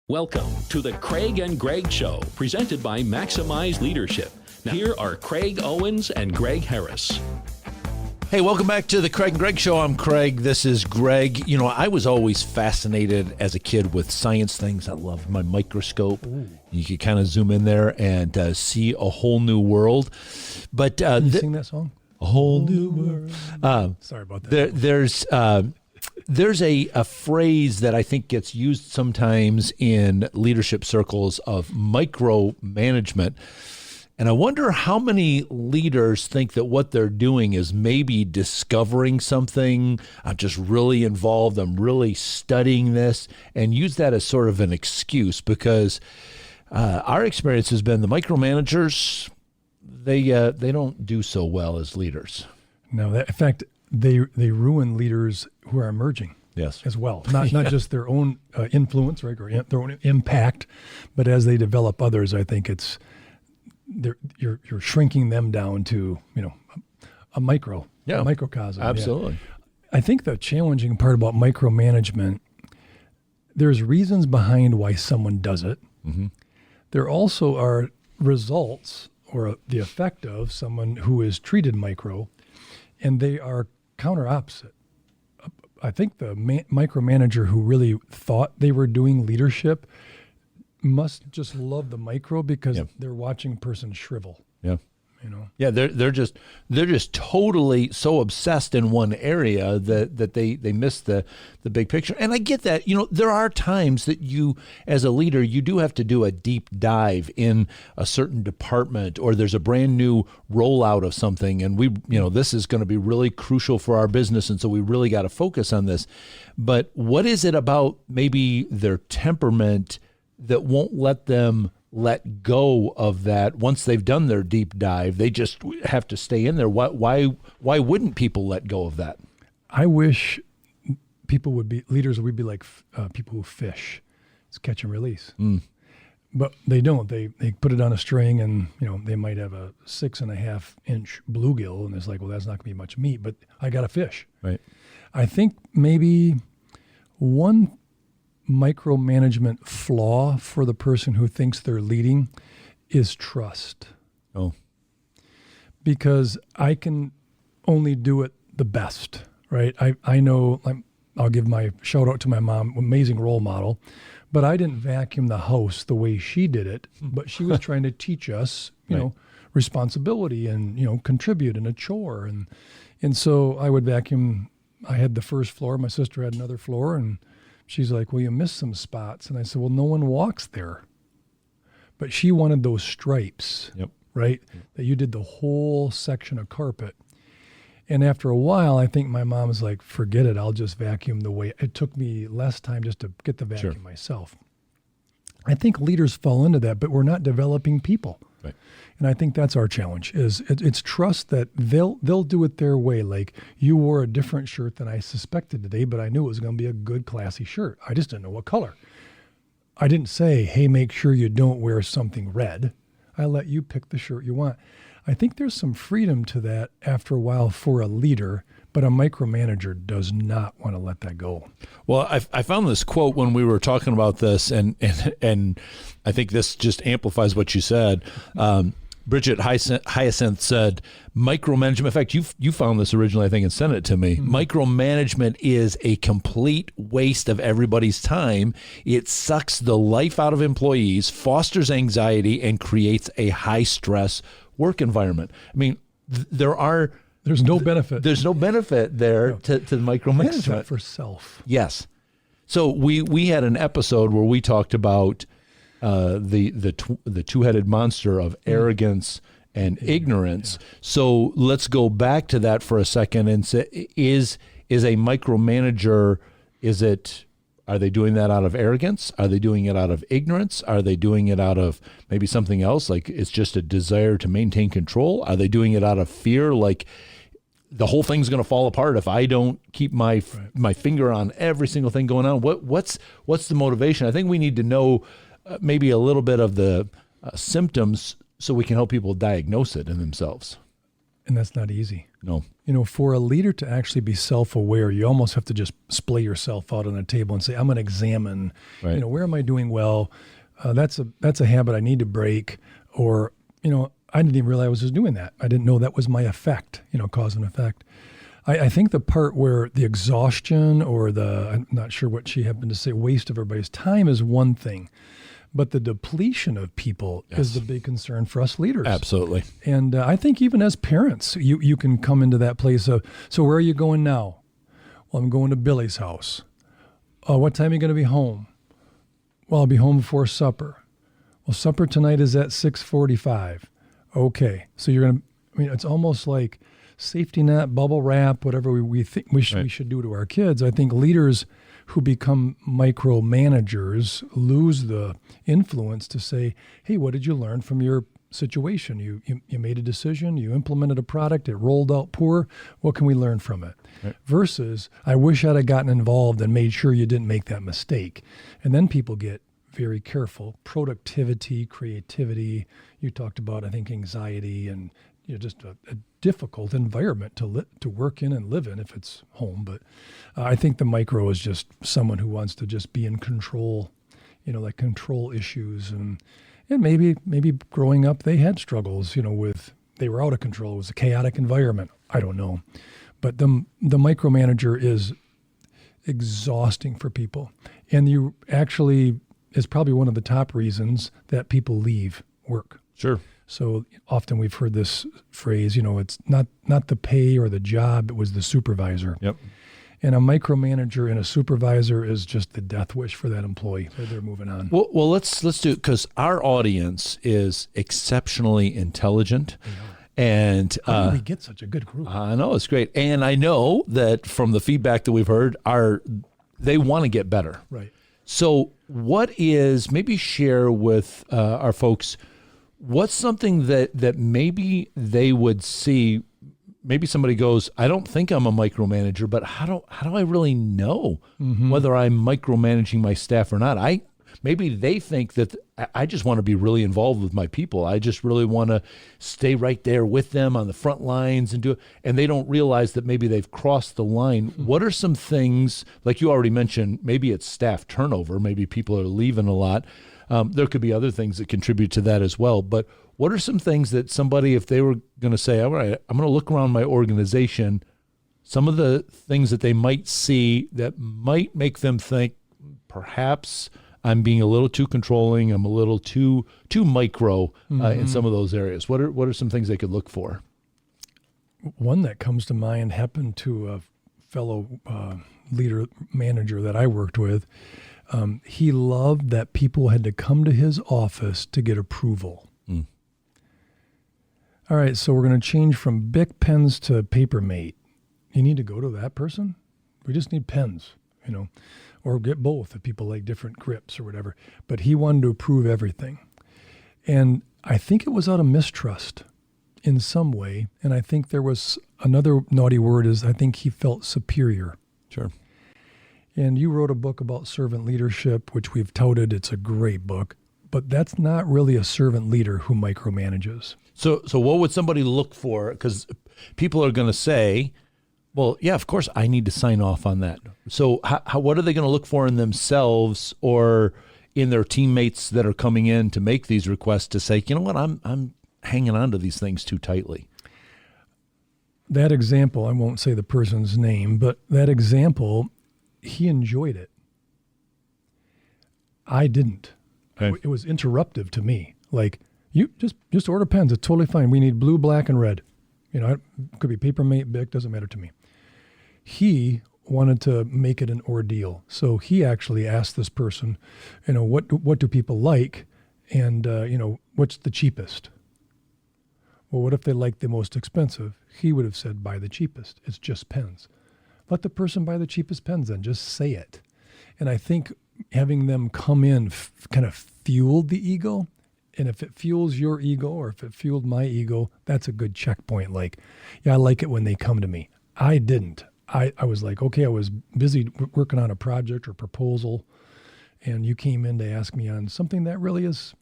Welcome to the Craig and Greg Show, presented by Maximize Leadership. Now, here are Craig Owens and Greg Harris. Hey, welcome back to the Craig and Greg Show. I'm Craig. This is Greg. You know, I was always fascinated as a kid with science things. I loved my microscope. Ooh. You could kind of zoom in there and see a whole new world. But Can you sing that song? A whole new world. Sorry about that. There's a phrase that I think gets used sometimes in leadership circles of micromanagement. And I wonder how many leaders think that what they're doing is maybe discovering something. I'm just really involved. I'm really studying this, and use that as sort of an excuse, because our experience has been the micromanagers, they don't do so well as leaders. No, in fact, they ruin leaders who are emerging. Yes, as well. Not just their own influence, right, or their own impact, but as they develop others, I think you're shrinking them down to a microcosm. Absolutely. Yeah. I think the challenging part about micromanagement, there's reasons behind why someone does it. Mm-hmm. There also are results or the effect of someone who is treated micro, and they are counter opposite. I think the micromanager who really thought they were doing leadership must just love the micro because they're watching a person shrivel. Yeah. Yeah, they're just totally so obsessed in one area that they miss the big picture. And I get that. There are times that you, as a leader, you do have to do a deep dive in a certain department, or there's a brand new rollout of something, and this is going to be really crucial for our business, and so we really got to focus on this. But what is it about maybe their temperament that won't let them let go of that? Once they've done their deep dive, they just have to stay in there. Why wouldn't people let go of that? I wish leaders would be like people who fish. It's catch and release. But they don't. They put it on a string, and they might have a 6.5-inch bluegill, and it's like, well, that's not going to be much meat, but I got a fish. Right. I think maybe one micromanagement flaw for the person who thinks they're leading is trust. Oh. Because I can only do it the best, right? I know, I'll give my shout out to my mom, amazing role model, but I didn't vacuum the house the way she did it, but she was trying to teach us, responsibility and, contribute in a chore. And so I would vacuum. I had the first floor, my sister had another floor, and she's like, well, you missed some spots. And I said, well, no one walks there. But she wanted those stripes, right? Yep. That you did the whole section of carpet. And after a while, I think my mom was like, forget it. I'll just vacuum the way. It took me less time just to get the vacuum myself. I think leaders fall into that, but we're not developing people. Right. And I think that's our challenge, is it's trust that they'll do it their way. Like, you wore a different shirt than I suspected today, but I knew it was going to be a good, classy shirt. I just didn't know what color. I didn't say, hey, make sure you don't wear something red. I let you pick the shirt you want. I think there's some freedom to that after a while for a leader, but a micromanager does not want to let that go. Well, I found this quote when we were talking about this, and I think this just amplifies what you said. Bridget Hyacinth said, micromanagement, in fact, you found this originally, I think, and sent it to me. Mm-hmm. Micromanagement is a complete waste of everybody's time. It sucks the life out of employees, fosters anxiety, and creates a high-stress work environment. I mean, there's no benefit. There's no benefit there to the micromanagement. Except for self. Yes. So we had an episode where we talked about the two-headed monster of arrogance and ignorance. Yeah. So let's go back to that for a second and say, is a micromanager, are they doing that out of arrogance? Are they doing it out of ignorance? Are they doing it out of maybe something else, like it's just a desire to maintain control? Are they doing it out of fear, like the whole thing's going to fall apart if I don't keep my finger on every single thing going on? What's the motivation? I think we need to know maybe a little bit of the symptoms so we can help people diagnose it in themselves. And that's not easy. No. For a leader to actually be self-aware, you almost have to just splay yourself out on a table and say, I'm going to examine, Right. where am I doing well? That's a habit I need to break. Or, I didn't even realize I was just doing that. I didn't know that was my effect, cause and effect. I think the part where the exhaustion or I'm not sure what she happened to say, waste of everybody's time is one thing. But the depletion of people is the big concern for us leaders. Absolutely. And I think even as parents, you can come into that place of, so where are you going now? Well, I'm going to Billy's house. What time are you going to be home? Well, I'll be home before supper. Well, supper tonight is at 6:45. Okay. So you're going to, it's almost like safety net, bubble wrap, whatever we think we should do to our kids. I think leaders who become micromanagers lose the influence to say, hey, what did you learn from your situation? You made a decision, you implemented a product, it rolled out poor. What can we learn from it? Right. Versus, I wish I'd have gotten involved and made sure you didn't make that mistake. And then people get very careful. Productivity, creativity. You talked about, I think, anxiety and just a difficult environment to work in and live in if it's home. But I think the micro is just someone who wants to just be in control, like control issues. And maybe growing up they had struggles, they were out of control. It was a chaotic environment. I don't know. But the micromanager is exhausting for people. And you actually is probably one of the top reasons that people leave work. Sure. So often we've heard this phrase, it's not the pay or the job, it was the supervisor. Yep. And a micromanager and a supervisor is just the death wish for that employee. They're moving on. Well, let's do it because our audience is exceptionally intelligent. And how do we get such a good group? I know, it's great. And I know that from the feedback that we've heard, they want to get better. Right. So maybe share with our folks, what's something that maybe they would see? Maybe somebody goes, I don't think I'm a micromanager, but how do I really know whether I'm micromanaging my staff or not? Maybe they think that I just want to be really involved with my people. I just really want to stay right there with them on the front lines and do it. And they don't realize that maybe they've crossed the line. What are some things, like you already mentioned, maybe it's staff turnover, maybe people are leaving a lot. There could be other things that contribute to that as well. But what are some things that somebody, if they were going to say, all right, I'm going to look around my organization, some of the things that they might see that might make them think, perhaps I'm being a little too controlling, I'm a little too micro in some of those areas. What are some things they could look for? One that comes to mind happened to a fellow leader manager that I worked with. He loved that people had to come to his office to get approval. All right, so we're going to change from Bic pens to Papermate. You need to go to that person? We just need pens, or get both if people like different grips or whatever. But he wanted to approve everything. And I think it was out of mistrust in some way. And I think there was another naughty word is I think he felt superior. Sure. And you wrote a book about servant leadership, which we've touted. It's a great book. But that's not really a servant leader who micromanages. So what would somebody look for? Because people are going to say, well, yeah, of course, I need to sign off on that. So what are they going to look for in themselves or in their teammates that are coming in to make these requests to say, you know what, I'm hanging on to these things too tightly? That example, I won't say the person's name, but that example, he enjoyed it. I didn't. Okay. It was interruptive to me. Like, you just order pens. It's totally fine. We need blue, black, and red. It could be Papermate, Bic, doesn't matter to me. He wanted to make it an ordeal. So he actually asked this person, what do people like? And, what's the cheapest? Well, what if they like the most expensive? He would have said, buy the cheapest. It's just pens. Let the person buy the cheapest pens then. Just say it. And I think having them come in kind of fueled the ego. And if it fuels your ego or if it fueled my ego, that's a good checkpoint. Like, yeah, I like it when they come to me. I didn't. I was like, okay, I was busy working on a project or proposal, and you came in to ask me on something that really is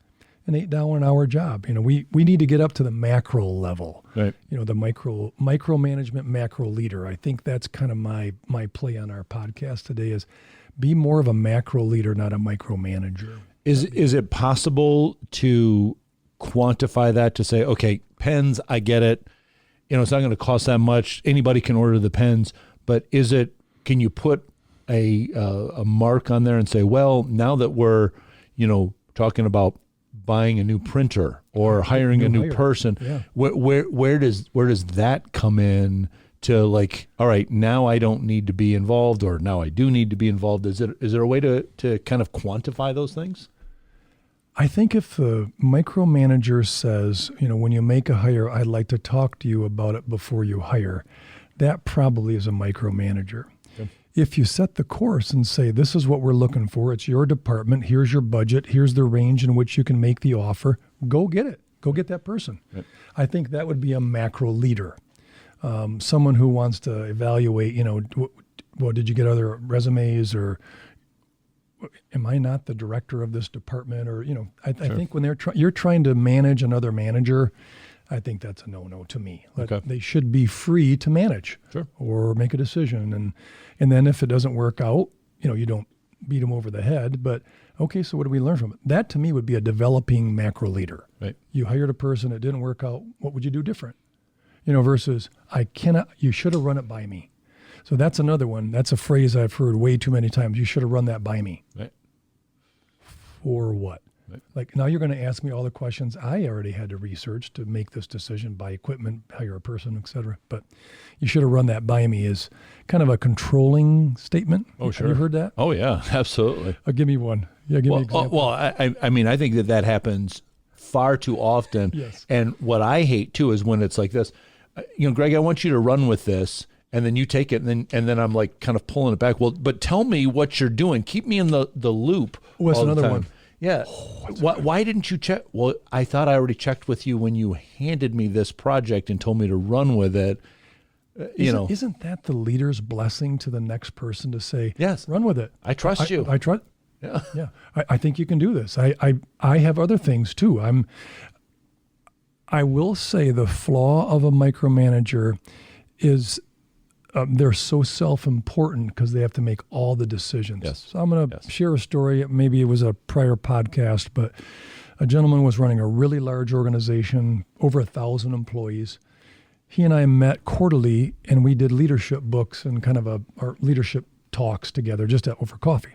an $8 an hour job. We need to get up to the macro level. Right. The micromanagement macro leader. I think that's kind of my play on our podcast today is be more of a macro leader, not a micromanager. Is it possible to quantify that to say, okay, pens, I get it. It's not going to cost that much. Anybody can order the pens, but can you put a mark on there and say, well, now that we're, talking about buying a new printer or hiring a new person, where does that come in to like, all right, now I don't need to be involved, or now I do need to be involved? Is there a way to kind of quantify those things? I think if the micromanager says, when you make a hire, I'd like to talk to you about it before you hire, that probably is a micromanager. Okay. If you set the course and say, this is what we're looking for, it's your department, here's your budget, here's the range in which you can make the offer, go get it. Go get that person. Right. I think that would be a macro leader. Someone who wants to evaluate, did you get other resumes, or am I not the director of this department? Or, I think when you're trying to manage another manager, I think that's a no-no to me. Okay. They should be free to manage or make a decision. And then if it doesn't work out, you don't beat them over the head. But, okay, so what do we learn from it? That to me would be a developing macro leader. Right. You hired a person, it didn't work out. What would you do different? Versus you should have run it by me. So that's another one. That's a phrase I've heard way too many times. You should have run that by me. Right. For what? Right. Like, now you're going to ask me all the questions I already had to research to make this decision, buy equipment, hire a person, et cetera. But you should have run that by me is kind of a controlling statement. Oh, sure. Have you heard that? Oh, yeah, absolutely. Give me one. Yeah, give me an example. Well, I think that happens far too often. Yes. And what I hate, too, is when it's like this. Greg, I want you to run with this. And then you take it, and then I'm like kind of pulling it back. Well, but tell me what you're doing. Keep me in the loop. Oh, that's another one. Yeah. Why didn't you check? Well, I thought I already checked with you when you handed me this project and told me to run with it. Isn't that the leader's blessing to the next person to say, yes, run with it. I trust you. I trust. Yeah. Yeah. I think you can do this. I have other things too. I will say the flaw of a micromanager is they're so self-important because they have to make all the decisions. Yes. So I'm going to share a story. Maybe it was a prior podcast, but a gentleman was running a really large organization, over 1,000 employees. He and I met quarterly, and we did leadership books and kind of our leadership talks together just over coffee.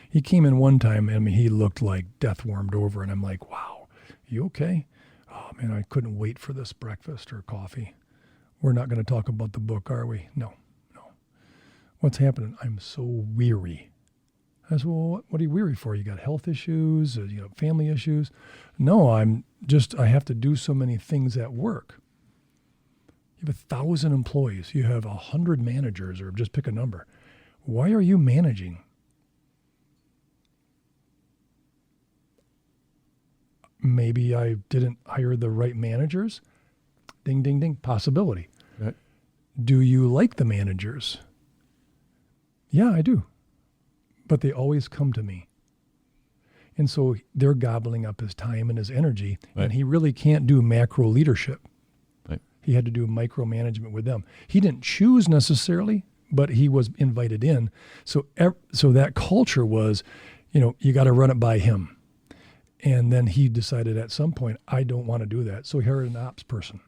He came in one time, and he looked like death warmed over, and I'm like, wow, you okay? Oh, man, I couldn't wait for this breakfast or coffee. We're not going to talk about the book, are we? No. What's happening? I'm so weary. I said, well, what are you weary for? You got health issues? Family issues? No, I have to do so many things at work. You have 1,000 employees. You have 100 managers, or just pick a number. Why are you managing? Maybe I didn't hire the right managers. Ding, ding, ding. Possibility. Right. Do you like the managers? Yeah, I do. But they always come to me. And so they're gobbling up his time and his energy, right. And he really can't do macro leadership. Right. He had to do micromanagement with them. He didn't choose necessarily, but he was invited in. So that culture was, you got to run it by him. And then he decided at some point, I don't want to do that. So he hired an ops person.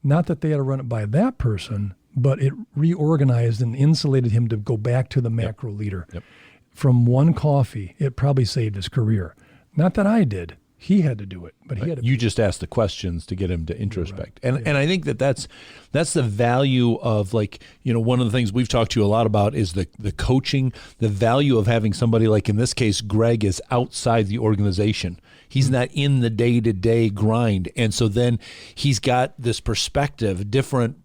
Not that they had to run it by that person, but it reorganized and insulated him to go back to the macro leader. Yep. From one coffee, it probably saved his career. Not that I did. He had to do it, but he had to. You just asked the questions to get him to introspect. Right. And I think that's the value of, like, one of the things we've talked to you a lot about is the coaching, the value of having somebody, like in this case, Greg is outside the organization. He's not in the day-to-day grind. And so then he's got this perspective, different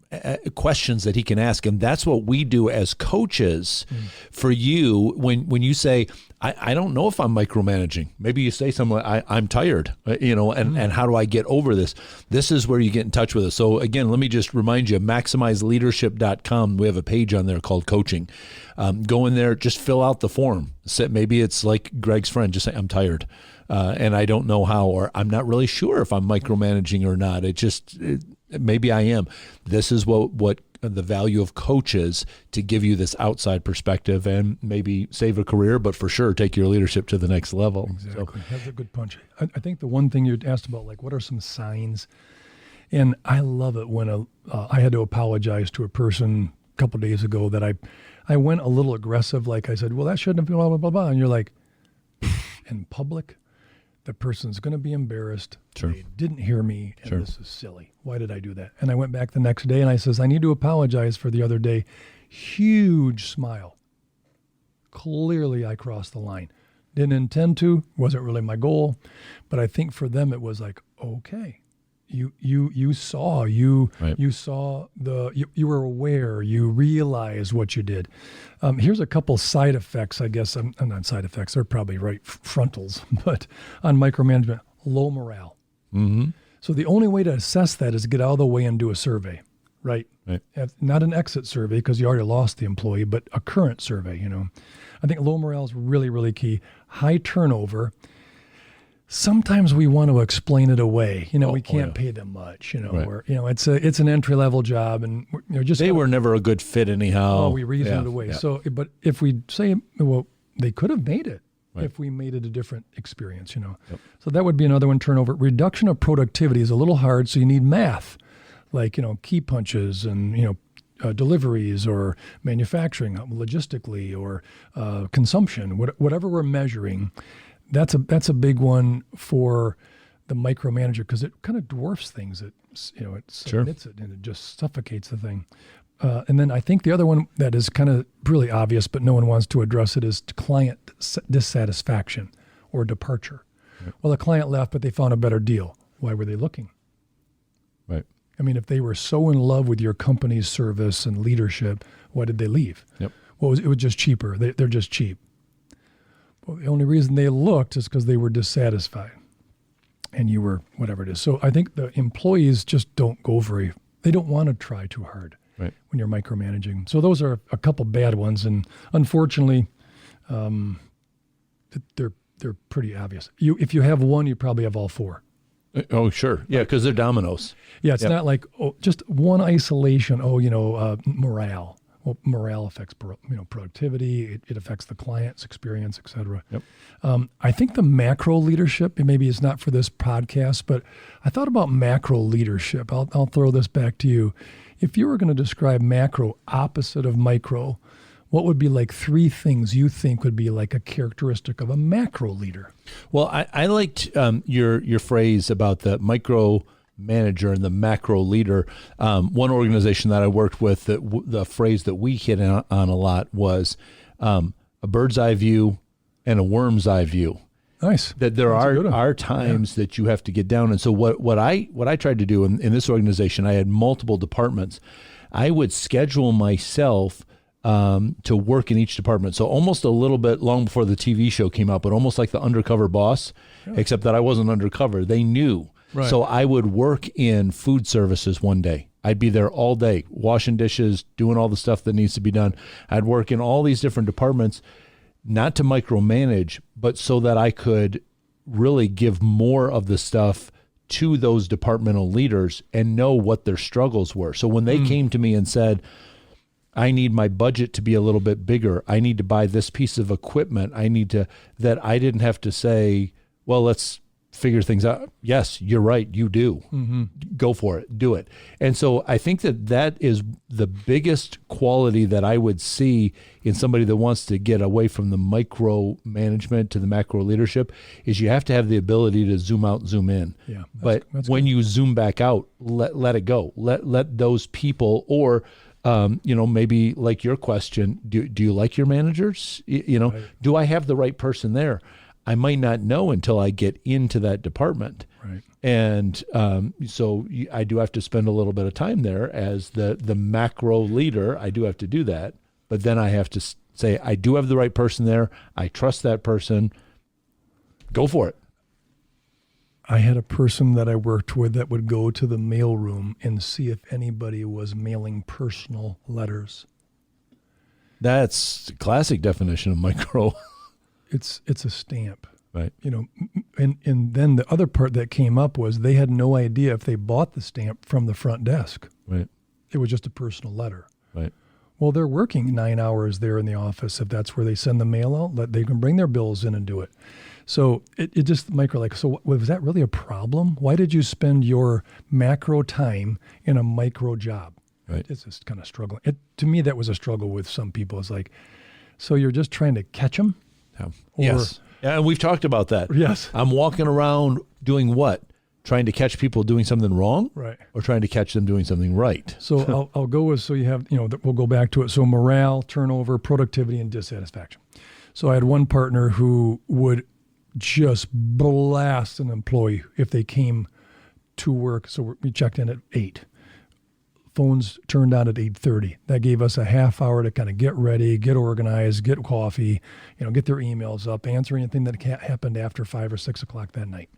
questions that he can ask. And that's what we do as coaches for you. When you say, I don't know if I'm micromanaging. Maybe you say something like, I'm tired, and how do I get over this? This is where you get in touch with us. So again, let me just remind you, maximizeleadership.com. We have a page on there called coaching. Go in there, just fill out the form. Maybe it's like Greg's friend, just say, I'm tired. And I don't know how, or I'm not really sure if I'm micromanaging or not. Maybe I am. This is what the value of coaches, to give you this outside perspective and maybe save a career, but for sure take your leadership to the next level. Exactly. So, that's a good punch. I think the one thing you asked about, like, what are some signs? And I love it when I had to apologize to a person a couple of days ago that I went a little aggressive. Like I said, well, that shouldn't have been blah, blah, blah, blah. And you're like, in public, the person's going to be embarrassed. Sure. They didn't hear me, and Sure. this is silly. Why did I do that? And I went back the next day, and I says, I need to apologize for the other day. Huge smile. Clearly, I crossed the line. Didn't intend to. Wasn't really my goal. But I think for them, it was like, okay. You saw you were aware, you realized what you did. Here's a couple side effects, I guess. I'm not side effects, they're probably right frontals, but on micromanagement, low morale. Mm-hmm. So the only way to assess that is to get out of the way and do a survey, right? Not an exit survey because you already lost the employee, but a current survey. I think low morale is really, really key. High turnover. Sometimes we want to explain it away. We can't pay them much. Right. Or it's an entry level job, and they were never a good fit anyhow. We reason it away. Yeah. So, but if we say, well, they could have made it if we made it a different experience. Yep. So that would be another one. Turnover. Reduction of productivity is a little hard, so you need math, like key punches and deliveries or manufacturing, logistically, or consumption, whatever we're measuring. That's a big one for the micromanager because it kind of dwarfs things. It submits it and it just suffocates the thing. And then I think the other one that is kind of really obvious, but no one wants to address it, is client dissatisfaction or departure. Right. Well, the client left, but they found a better deal. Why were they looking? Right. I mean, if they were so in love with your company's service and leadership, why did they leave? Yep. Well, it was just cheaper. They're just cheap. Well, the only reason they looked is because they were dissatisfied and you were whatever it is. So I think the employees just don't they don't want to try too hard when you're micromanaging. So those are a couple bad ones. And unfortunately, they're pretty obvious. If you have one, you probably have all four. Oh, sure. Yeah, because they're dominoes. Yeah, it's not like just one isolation. Morale. Well, morale affects productivity. It affects the client's experience, et cetera. Yep. I think the macro leadership, maybe it's not for this podcast, but I thought about macro leadership. I'll throw this back to you. If you were going to describe macro opposite of micro, what would be like three things you think would be like a characteristic of a macro leader? Well, I liked your phrase about the micro manager and the macro leader. One organization that I worked with, the phrase that we hit on a lot was a bird's eye view and a worm's eye view. Nice. That there are times that you have to get down. And so what I tried to do in this organization, I had multiple departments. I would schedule myself to work in each department. So almost a little bit long before the TV show came out, but almost like the undercover boss, except that I wasn't undercover. They knew. Right. So I would work in food services one day. I'd be there all day, washing dishes, doing all the stuff that needs to be done. I'd work in all these different departments, not to micromanage, but so that I could really give more of the stuff to those departmental leaders and know what their struggles were. So when they came to me and said, I need my budget to be a little bit bigger, I need to buy this piece of equipment, I didn't have to say, well, let's figure things out. Yes, you're right. You do. Mm-hmm. Go for it. Do it. And so I think that is the biggest quality that I would see in somebody that wants to get away from the micro management to the macro leadership is you have to have the ability to zoom out, zoom in. Yeah. But when you zoom back out, let it go. Let those people, or maybe like your question, do you like your managers? Right. Do I have the right person there? I might not know until I get into that department. Right. And so I do have to spend a little bit of time there as the macro leader. I do have to do that. But then I have to say, I do have the right person there. I trust that person. Go for it. I had a person that I worked with that would go to the mailroom and see if anybody was mailing personal letters. That's the classic definition of micro. It's a stamp. Right. You know, and then the other part that came up was they had no idea if they bought the stamp from the front desk. Right. It was just a personal letter. Right. Well, they're working 9 hours there in the office. If that's where they send the mail out, they can bring their bills in and do it. So it just so was that really a problem? Why did you spend your macro time in a micro job? Right. It's just kind of struggling. To me, that was a struggle with some people. It's like, so you're just trying to catch them? Yeah. Yes. Yeah, and we've talked about that. Yes. I'm walking around doing what? Trying to catch people doing something wrong? Right. Or trying to catch them doing something right? So I'll go with, so you have, we'll go back to it. So morale, turnover, productivity, and dissatisfaction. So I had one partner who would just blast an employee if they came to work. So we checked in at 8. Phones turned on at 8:30. That gave us a half hour to kind of get ready, get organized, get coffee, get their emails up, answer anything that happened after 5 or 6 o'clock that night.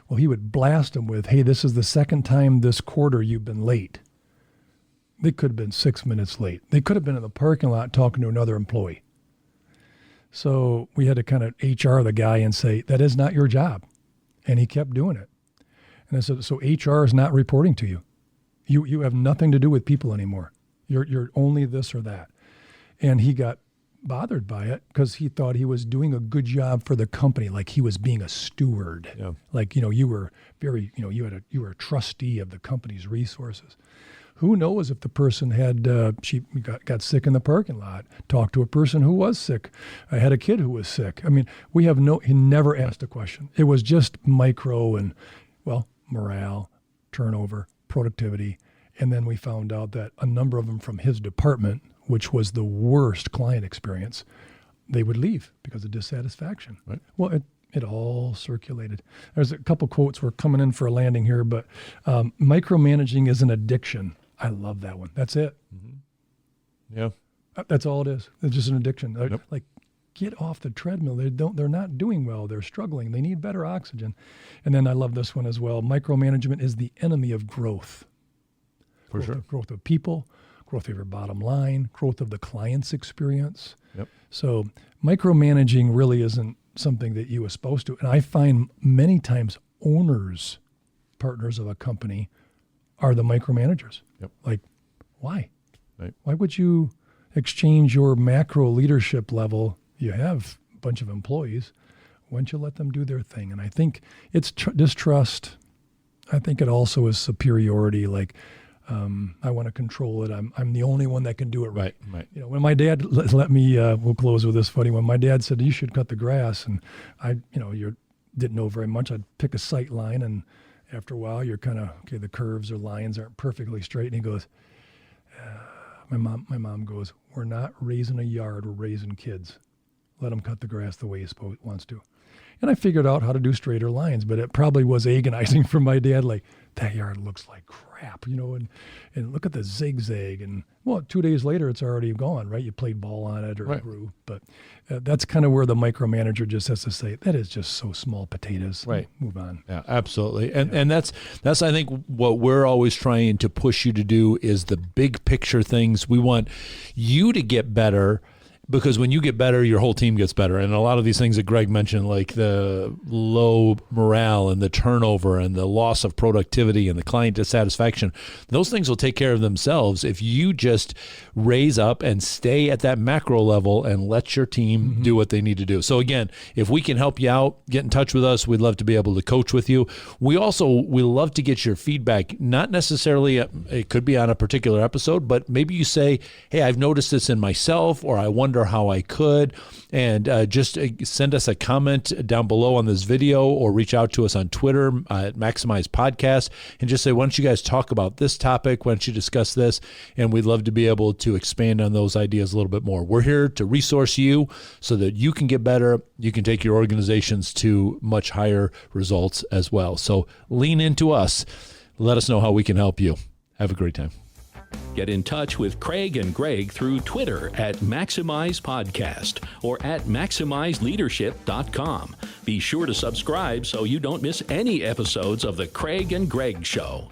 Well, he would blast them with, hey, this is the second time this quarter you've been late. They could have been 6 minutes late. They could have been in the parking lot talking to another employee. So we had to kind of HR the guy and say, that is not your job. And he kept doing it. And I said, so HR is not reporting to you. You have nothing to do with people anymore. You're only this or that. And he got bothered by it because he thought he was doing a good job for the company, like he was being a steward. Yeah. Like, you were very, you were a trustee of the company's resources. Who knows if the person had, she got sick in the parking lot, talked to a person who was sick. I had a kid who was sick. I mean, he never asked a question. It was just micro and, morale, turnover, productivity. And then we found out that a number of them from his department, which was the worst client experience, they would leave because of dissatisfaction. Right. Well, it all circulated. There's a couple quotes. We're coming in for a landing here, but micromanaging is an addiction. I love that one. That's it. Mm-hmm. Yeah. That's all it is. It's just an addiction. Yep. Like, get off the treadmill. They're not doing well. They're struggling. They need better oxygen. And then I love this one as well. Micromanagement is the enemy of growth. For sure. Growth of people, growth of your bottom line, growth of the client's experience. Yep. So micromanaging really isn't something that you are supposed to. And I find many times owners, partners of a company, are the micromanagers. Yep. Like, why? Right. Why would you exchange your macro leadership level? You have a bunch of employees. Why don't you let them do their thing? And I think it's distrust. I think it also is superiority. Like, I want to control it. I'm the only one that can do it right. Right. When my dad let me, we'll close with this funny one. My dad said, you should cut the grass. And you didn't know very much. I'd pick a sight line, and after a while, you're kind of, okay, the curves or lines aren't perfectly straight. And he goes, my mom goes, we're not raising a yard, we're raising kids. Let them cut the grass the way he wants to. And I figured out how to do straighter lines, but it probably was agonizing for my dad. Like, that yard looks like crap, and look at the zigzag. And, 2 days later, it's already gone, right? You played ball on it or right. grew. But that's kind of where the micromanager just has to say, that is just so small potatoes. Right. Move on. Yeah, absolutely. And that's I think what we're always trying to push you to do is the big picture things. We want you to get better, because when you get better, your whole team gets better. And a lot of these things that Greg mentioned, like the low morale and the turnover and the loss of productivity and the client dissatisfaction, those things will take care of themselves if you just raise up and stay at that macro level and let your team do what they need to do. So again, if we can help you out, get in touch with us. We'd love to be able to coach with you. We love to get your feedback, not necessarily, it could be on a particular episode, but maybe you say, hey, I've noticed this in myself, or I wonder better how I could. And just send us a comment down below on this video or reach out to us on Twitter at Maximize Podcast and just say, why don't you guys talk about this topic? Why don't you discuss this? And we'd love to be able to expand on those ideas a little bit more. We're here to resource you so that you can get better. You can take your organizations to much higher results as well. So lean into us. Let us know how we can help you. Have a great time. Get in touch with Craig and Greg through Twitter at Maximize Podcast or at MaximizeLeadership.com. Be sure to subscribe so you don't miss any episodes of The Craig and Greg Show.